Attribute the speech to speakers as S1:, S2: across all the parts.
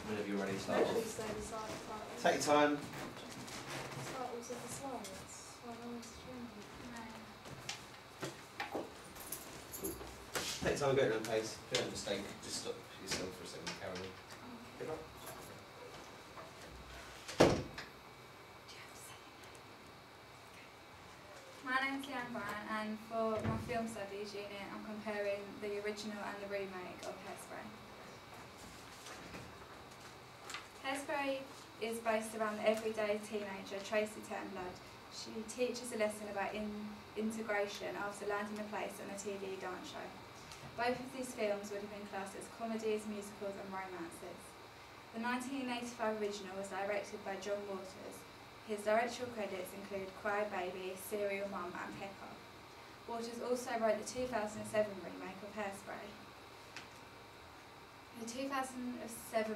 S1: Whenever you're ready, start.
S2: Actually, say the slides.
S1: Take your time.
S2: Start also the slides. Well, no one's doing it.
S1: Take time, go at your own pace. If you make a mistake, just stop yourself for a second and carry on. Good luck.
S3: My name's Leanne Bryant, and for my film studies unit I'm comparing the original and the remake of Hairspray. Hairspray is based around the everyday teenager Tracy Turnblad. She teaches a lesson about integration after landing a place on a TV dance show. Both of these films would have been classed as comedies, musicals and romances. The 1985 original was directed by John Waters. His directorial credits include Cry Baby, Serial Mum and Pepper. Waters also wrote the 2007 remake of Hairspray. The 2007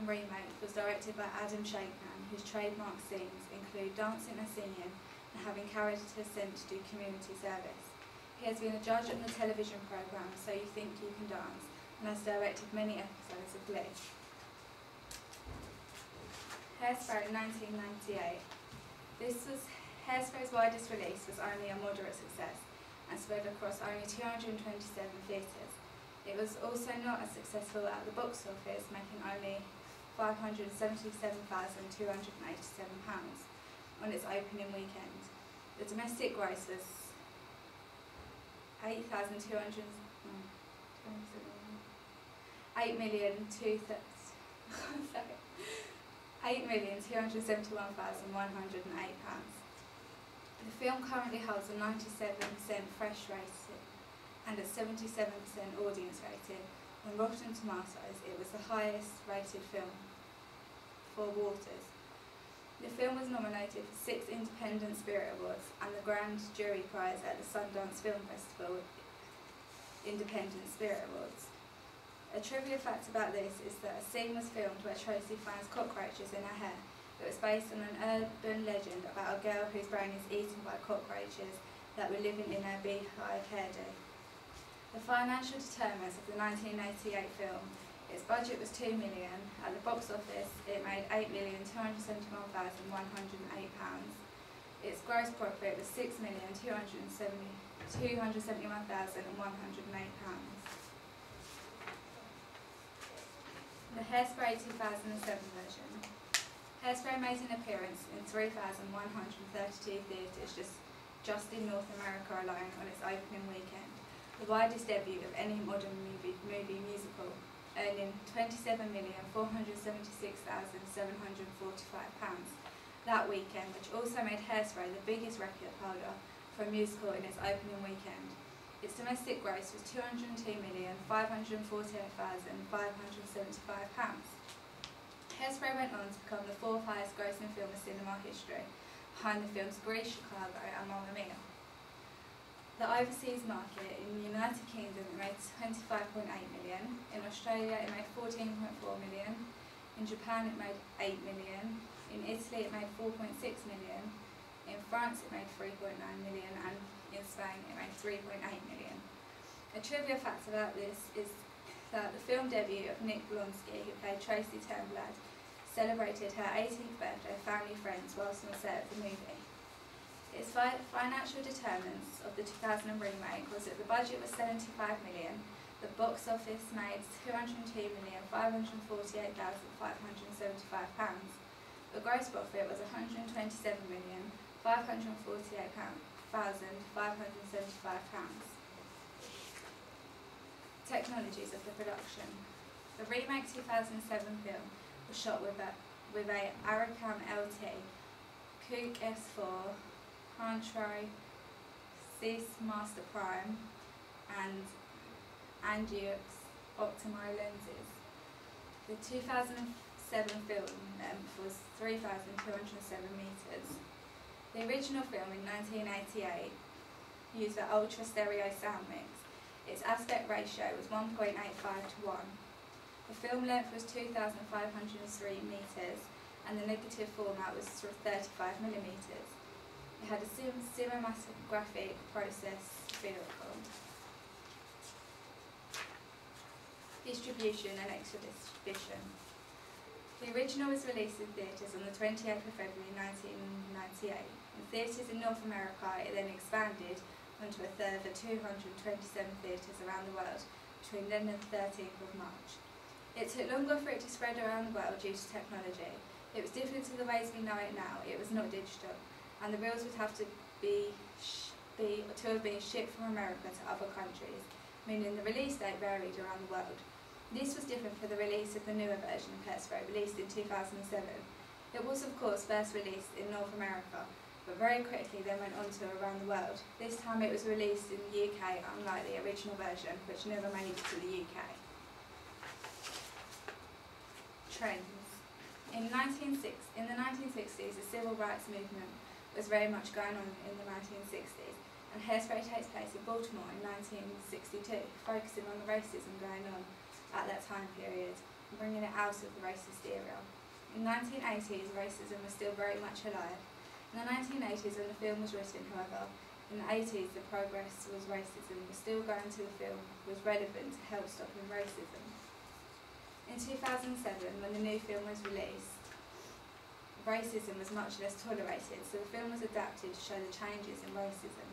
S3: remake was directed by Adam Shakeman, whose trademark scenes include dancing and singing and having characters sent to do community service. He has been a judge on the television programme So You Think You Can Dance and has directed many episodes of Glee. Hairspray 1998. Hairspray's widest release was only a moderate success and spread across only 227 theatres. It was also not as successful at the box office, making only £577,287 on its opening weekend. The domestic gross was £8,271,108. The film currently holds a 97% fresh rating and a 77% audience rating. On Rotten Tomatoes, it was the highest rated film for Waters. The film was nominated for 6 Independent Spirit Awards and the Grand Jury Prize at the Sundance Film Festival Independent Spirit Awards. A trivia fact about this is that a scene was filmed where Tracy finds cockroaches in her hair. It was based on an urban legend about a girl whose brain is eaten by cockroaches that were living in her beehive hairdo. The financial determinants of the 1988 film: its budget was £2 million. At the box office, it made £8,271,108. Its gross profit was £6,271,108. The Hairspray 2007 version. Hairspray made an appearance in 3,132 theatres just in North America alone on its opening weekend, the widest debut of any modern movie musical, earning £27,476,745 that weekend, which also made Hairspray the biggest record holder for a musical in its opening weekend. Its domestic gross was £202,548,575. Hairspray went on to become the 4th highest grossing film in cinema history, behind the films Grease, Chicago and Mamma Mia. The overseas market: in the United Kingdom it made £25.8 million, in Australia it made £14.4 million, in Japan it made £8 million, in Italy it made £4.6 million, in France it made £3.9 million, and in Spain it made £3.8 million. A trivia fact about this is that the film debut of Nick Blonsky, who played Tracy Turnblad, celebrated her 18th birthday with family friends whilst on set of the movie. Its financial determinants of the 2000 remake was that the budget was £75 million, the box office made £202,548,575, the gross profit was £127,548,575. Technologies of the production. The remake 2007 film was shot with a Aricam LT, Kook S4, Harlow, Master Prime and Angiox Optimo lenses. The 2007 film length was 3,207 metres. The original film in 1988 used the ultra stereo sound mix. Its aspect ratio was 1.85 to 1. The film length was 2,503 metres and the negative format was 35mm. It had a cinematographic process vehicle. Distribution and exhibition. The original was released in theatres on the 28th of February 1998. In theatres in North America, it then expanded onto a further 227 theatres around the world between then and the 13th of March. It took longer for it to spread around the world due to technology. It was different to the ways we know it now. It was not digital, and the reels would have to have been shipped from America to other countries, meaning the release date varied around the world. This was different for the release of the newer version of Hairspray, released in 2007. It was of course first released in North America, but very quickly then went on to around the world. This time it was released in the UK, unlike the original version, which never made it to the UK. Trends. In the 1960s, the civil rights movement was very much going on in the 1960s, and Hairspray takes place in Baltimore in 1962, focusing on the racism going on at that time period and bringing it out of the racist era. In the 1980s, racism was still very much alive. In the 1980s, when the film was written, however, in the 80s the progress was racism was still going to the film was relevant to help stopping racism. In 2007, when the new film was released, racism was much less tolerated, so the film was adapted to show the changes in racism.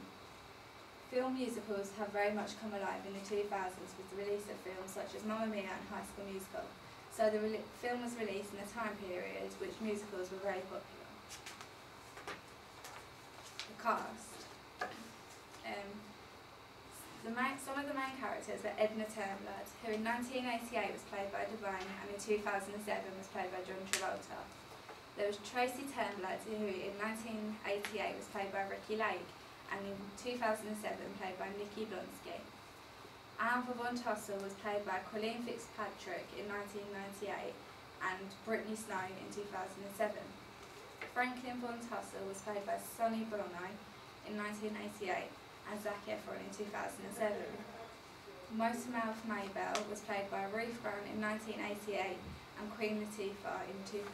S3: Film musicals have very much come alive in the 2000s with the release of films such as Mamma Mia and High School Musical, so the film was released in a time period which musicals were very popular. The cast. Some of the main characters were Edna Turnblad, who in 1988 was played by Bryant and in 2007 was played by John Travolta. There was Tracy Turnblad, who in 1988 was played by Ricky Lake and in 2007 played by Nikki Blonsky. Anne Von Tussle was played by Colleen Fitzpatrick in 1998 and Brittany Snow in 2007. Franklin Von Tussle was played by Sonny Bono in 1988 and Zac Efron in 2007. Motormouth Maybelle was played by Ruth Brown in 1988 and Queen Latifah in 2007.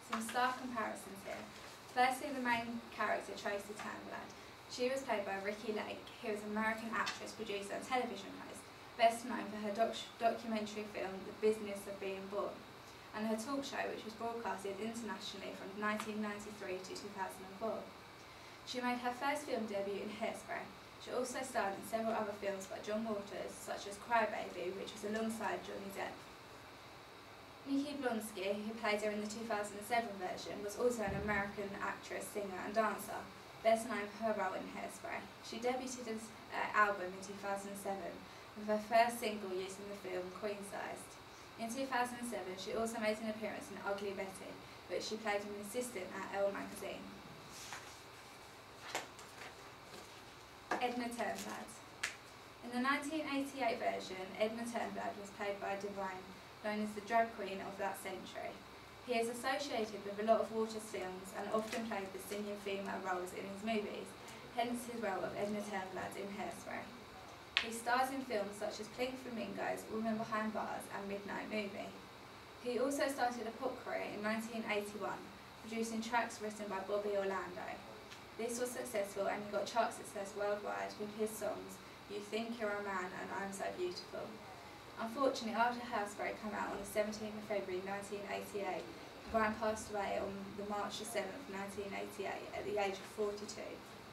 S3: Some star comparisons here. Firstly, the main character, Tracy Turnblad. She was played by Ricky Lake, who is an American actress, producer and television host, best known for her documentary film The Business of Being Born, and her talk show, which was broadcasted internationally from 1993 to 2004. She made her first film debut in Hairspray. She also starred in several other films by John Waters, such as Crybaby, which was alongside Johnny Depp. Nikki Blonsky, who played her in the 2007 version, was also an American actress, singer and dancer, best known for her role in Hairspray. She debuted as album in 2007, with her first single used in the film Queen Sized. In 2007, she also made an appearance in Ugly Betty, which she played an assistant at Elle magazine. Edna Turnblad. In the 1988 version, Edna Turnblad was played by Bryant, known as the drag queen of that century. He is associated with a lot of Waters films and often played the singing female roles in his movies, hence his role of Edna Turnblad in Hairspray. He stars in films such as Pink Flamingos, Woman Behind Bars and Midnight Movie. He also started a pop career in 1981, producing tracks written by Bobby Orlando. This was successful and he got chart success worldwide with his songs You Think You're a Man and I'm So Beautiful. Unfortunately, after Hairspray came out on the 17th of February 1988, Bryant passed away on the March 7th, 1988 at the age of 42,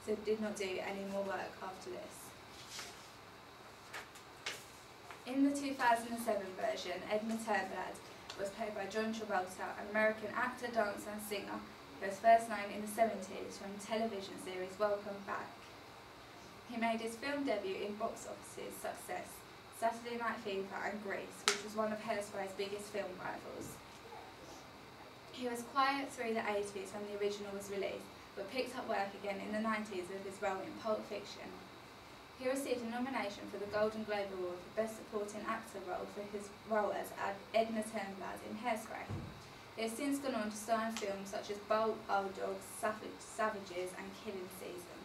S3: so did not do any more work after this. In the 2007 version, Edna Turnblad was played by John Travolta, an American actor, dancer and singer who was first known in the 70s from the television series Welcome Back. He made his film debut in box offices success, Saturday Night Fever and Grease, which was one of Hairspray's biggest film rivals. He was quiet through the 80s when the original was released, but picked up work again in the 90s with his role in Pulp Fiction. He received a nomination for the Golden Globe Award for Best Supporting Actor role for his role as Edna Turnblad in Hairspray. He has since gone on to star in films such as Bold Old Dogs, Savages and Killing Season.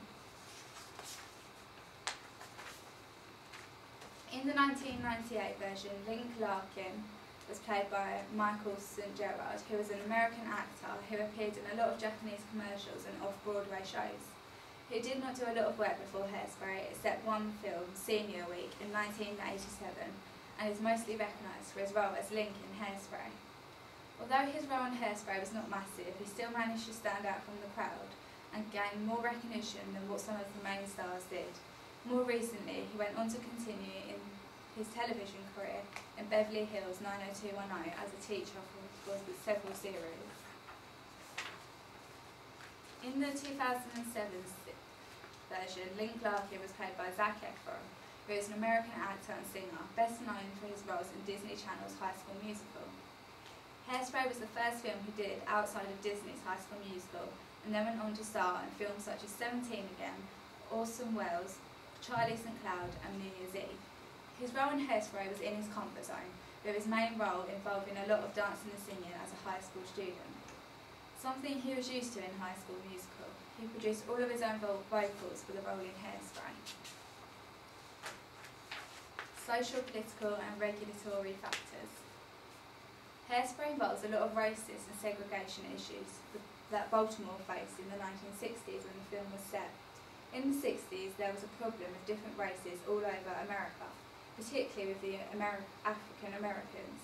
S3: In the 1998 version, Link Larkin was played by Michael St. Gerard, who was an American actor who appeared in a lot of Japanese commercials and off-Broadway shows. He did not do a lot of work before Hairspray, except one film, Senior Week, in 1987, and is mostly recognised for his role as Link in Hairspray. Although his role in Hairspray was not massive, he still managed to stand out from the crowd and gain more recognition than what some of the main stars did. More recently, he went on to continue in his television career in Beverly Hills 90210 as a teacher for several series. In the 2007 version, Link Larkin was played by Zac Efron, who is an American actor and singer, best known for his roles in Disney Channel's High School Musical. Hairspray was the first film he did outside of Disney's High School Musical, and then went on to star in films such as 17 Again, Orson Welles, Charlie St. Cloud and New Year's Eve. His role in Hairspray was in his comfort zone, with his main role involving a lot of dancing and singing as a high school student. Something he was used to in High School Musical. He produced all of his own vocals for the role in Hairspray. Social, political and regulatory factors. Hairspray involves a lot of racist and segregation issues that Baltimore faced in the 1960s when the film was set. In the 60s, there was a problem of different races all over America, particularly with the African Americans.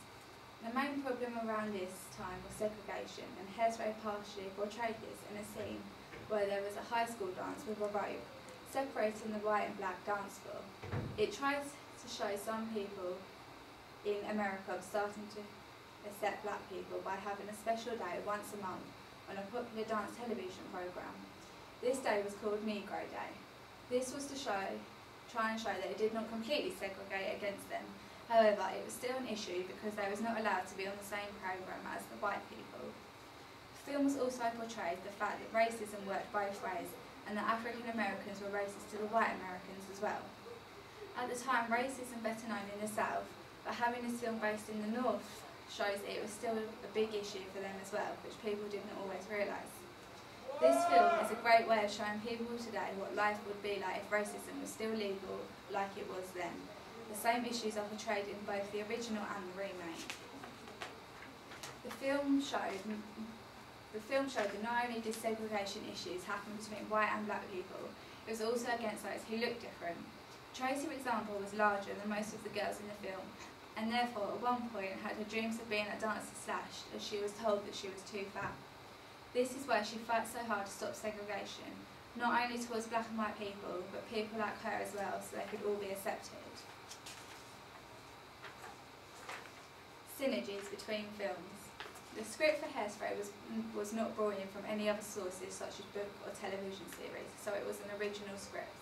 S3: The main problem around this time was segregation, and Hairspray partially portrayed this in a scene where there was a high school dance with a rope separating the white and black dance floor. It tries to show some people in America starting to accept black people by having a special day once a month on a popular dance television program. This day was called Negro Day. This was to try and show that it did not completely segregate against them. However, it was still an issue because they was not allowed to be on the same program as the white people. The films also portrayed the fact that racism worked both ways and that African Americans were racist to the white Americans as well. At the time, racism better known in the South, but having this film based in the North shows that it was still a big issue for them as well, which people didn't always realise. This film is a great way of showing people today what life would be like if racism was still legal like it was then. The same issues are portrayed in both the original and the remake. The film showed that not only did segregation issues happen between white and black people, it was also against those who looked different. Tracy, for example, was larger than most of the girls in the film, and therefore at one point had her dreams of being a dancer slashed as she was told that she was too fat. This is why she fights so hard to stop segregation, not only towards black and white people, but people like her as well, so they could all be accepted. Synergies between films. The script for Hairspray was not brought in from any other sources such as book or television series, so it was an original script.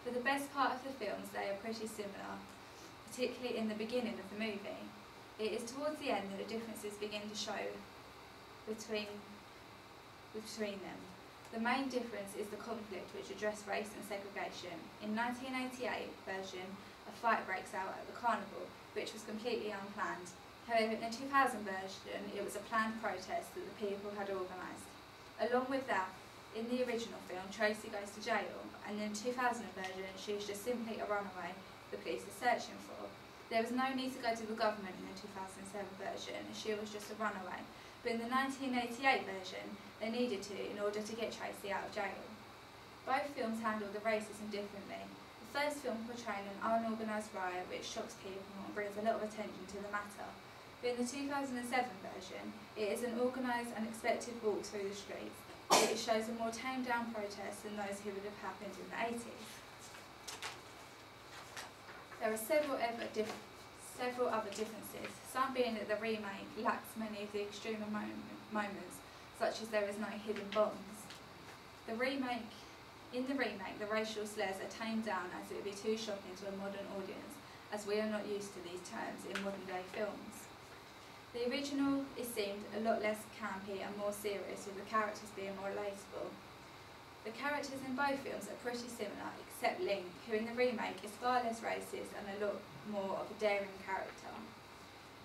S3: For the best part of the films, they are pretty similar, particularly in the beginning of the movie. It is towards the end that the differences begin to show between them. The main difference is the conflict which addressed race and segregation. In 1988 version, a fight breaks out at the carnival, which was completely unplanned. However, in the 2000 version, it was a planned protest that the people had organised. Along with that, in the original film, Tracy goes to jail, and in the 2000 version, she is just simply a runaway the police are searching for. There was no need to go to the government in the 2007 version, as she was just a runaway. But in the 1988 version, they needed to in order to get Tracy out of jail. Both films handle the racism differently. The first film portraying an unorganised riot which shocks people and brings a lot of attention to the matter. But in the 2007 version, it is an organised and expected walk through the streets. It shows a more tamed down protest than those who would have happened in the 80s. There are several other differences, some being that the remake lacks many of the extreme moments, such as there is no hidden bombs. In the remake, the racial slurs are tamed down as it would be too shocking to a modern audience, as we are not used to these terms in modern day films. The original is seemed a lot less campy and more serious, with the characters being more relatable. The characters in both films are pretty similar, except Link, who in the remake is far less racist and a lot more of a daring character.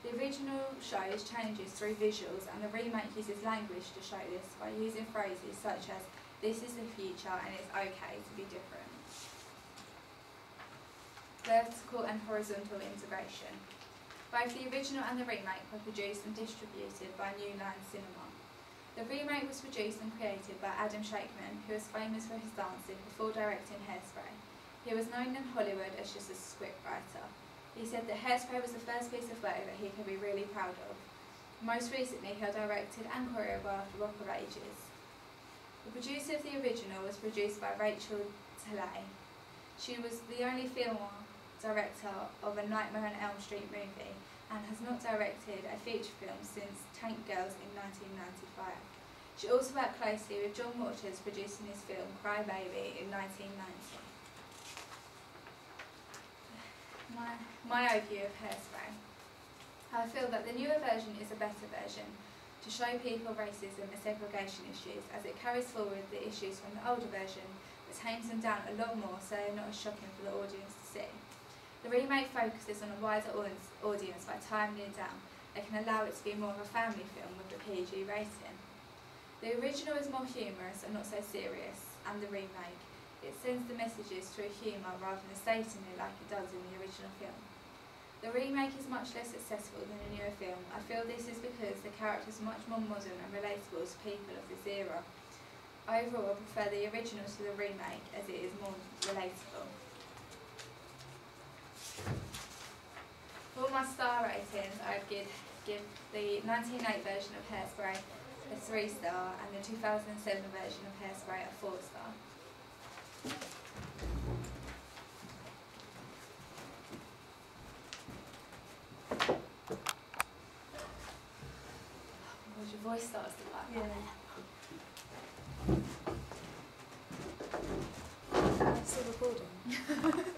S3: The original shows changes through visuals, and the remake uses language to show this by using phrases such as "this is the future and it's okay to be different." Vertical and horizontal integration. Both the original and the remake were produced and distributed by New Line Cinema. The remake was produced and created by Adam Shakeman, who was famous for his dancing before directing Hairspray. He was known in Hollywood as just a scriptwriter. He said that Hairspray was the first piece of work that he could be really proud of. Most recently, he directed and choreographed Rock of Ages. The producer of the original was produced by Rachel Taylor. She was the only film director of a Nightmare on Elm Street movie and has not directed a feature film since Tank Girls in 1995. She also worked closely with John Waters producing his film Cry Baby in 1990. My overview of Hairspray. I feel that the newer version is a better version to show people racism and segregation issues, as it carries forward the issues from the older version but tames them down a lot more so they're not as shocking for the audience to see. The remake focuses on a wider audience by timing it down. It can allow it to be more of a family film with the PG rating. The original is more humorous and not so serious, and the remake, it sends the messages through humour rather than stating it like it does in the original film. The remake is much less successful than the newer film. I feel this is because the characters are much more modern and relatable to people of this era. Overall, I prefer the original to the remake as it is more relatable. For my star ratings, I'd give the 1998 version of Hairspray a 3-star and the 2007 version of Hairspray a 4-star. Your voice starts to like
S2: Yeah. Still recording.